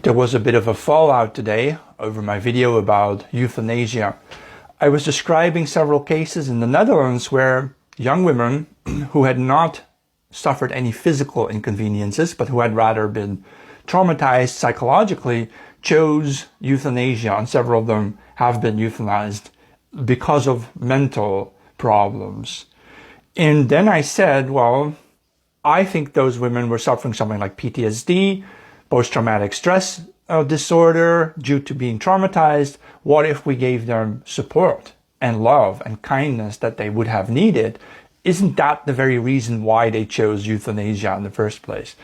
There was a bit of a fallout today over my video about euthanasia. I was describing several cases in the Netherlands where young women who had not suffered any physical inconveniences, but who had rather been traumatized psychologically, chose euthanasia, and several of them have been euthanized because of mental problems. And then I said, well, I think those women were suffering something like PTSD, post-traumatic stress disorder due to being traumatized. What if we gave them support and love and kindness that they would have needed? Isn't that the very reason why they chose euthanasia in the first place?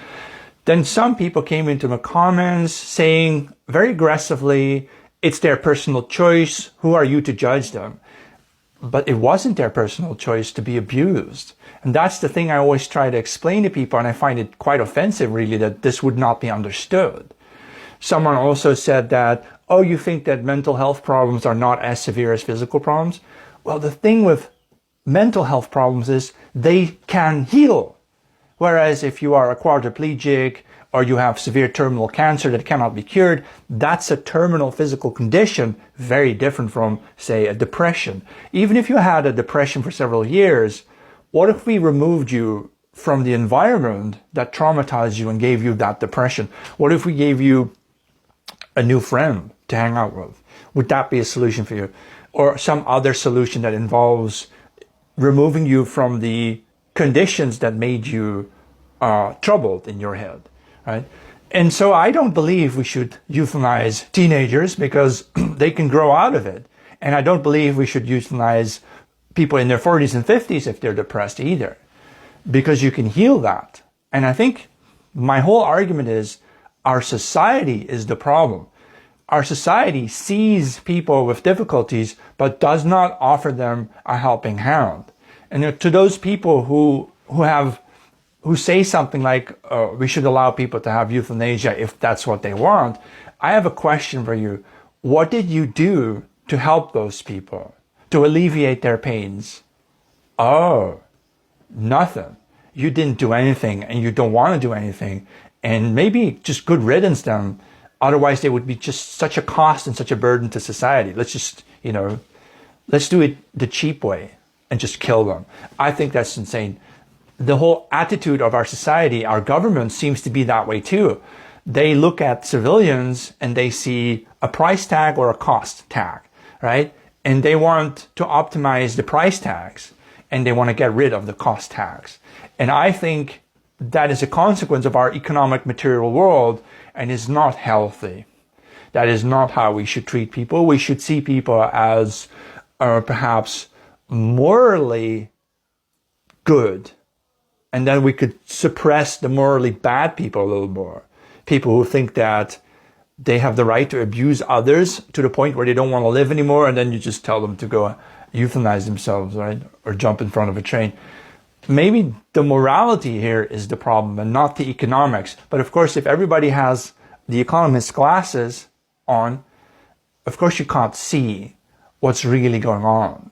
Then some people came into the comments saying very aggressively, it's their personal choice. Who are you to judge them? But it wasn't their personal choice to be abused. And that's the thing I always try to explain to people, and I find it quite offensive, really, that this would not be understood. Someone also said that, oh, you think that mental health problems are not as severe as physical problems? Well, the thing with mental health problems is they can heal. Whereas if you are a quadriplegic or you have severe terminal cancer that cannot be cured, that's a terminal physical condition, very different from, say, a depression. Even if you had a depression for several years, what if we removed you from the environment that traumatized you and gave you that depression? What if we gave you a new friend to hang out with? Would that be a solution for you? Or some other solution that involves removing you from the conditions that made you troubled in your head, right? And so I don't believe we should euthanize teenagers because they can grow out of it. And I don't believe we should euthanize people in their 40s and 50s if they're depressed either, because you can heal that. And I think my whole argument is our society is the problem. Our society sees people with difficulties, but does not offer them a helping hand. And to those people who say something like, we should allow people to have euthanasia if that's what they want, I have a question for you. What did you do to help those people, to alleviate their pains? Oh, nothing. You didn't do anything, and you don't want to do anything. And maybe just good riddance them. Otherwise, they would be just such a cost and such a burden to society. Let's just, let's do it the cheap way and just kill them. I think that's insane. The whole attitude of our society, our government seems to be that way too. They look at civilians and they see a price tag or a cost tag, right? And they want to optimize the price tags and they want to get rid of the cost tags. And I think that is a consequence of our economic material world and is not healthy. That is not how we should treat people. We should see people as perhaps morally good. And then we could suppress the morally bad people a little more. People who think that they have the right to abuse others to the point where they don't want to live anymore, and then you just tell them to go euthanize themselves, right? Or jump in front of a train. Maybe the morality here is the problem and not the economics. But of course, if everybody has the economist's glasses on, of course you can't see what's really going on.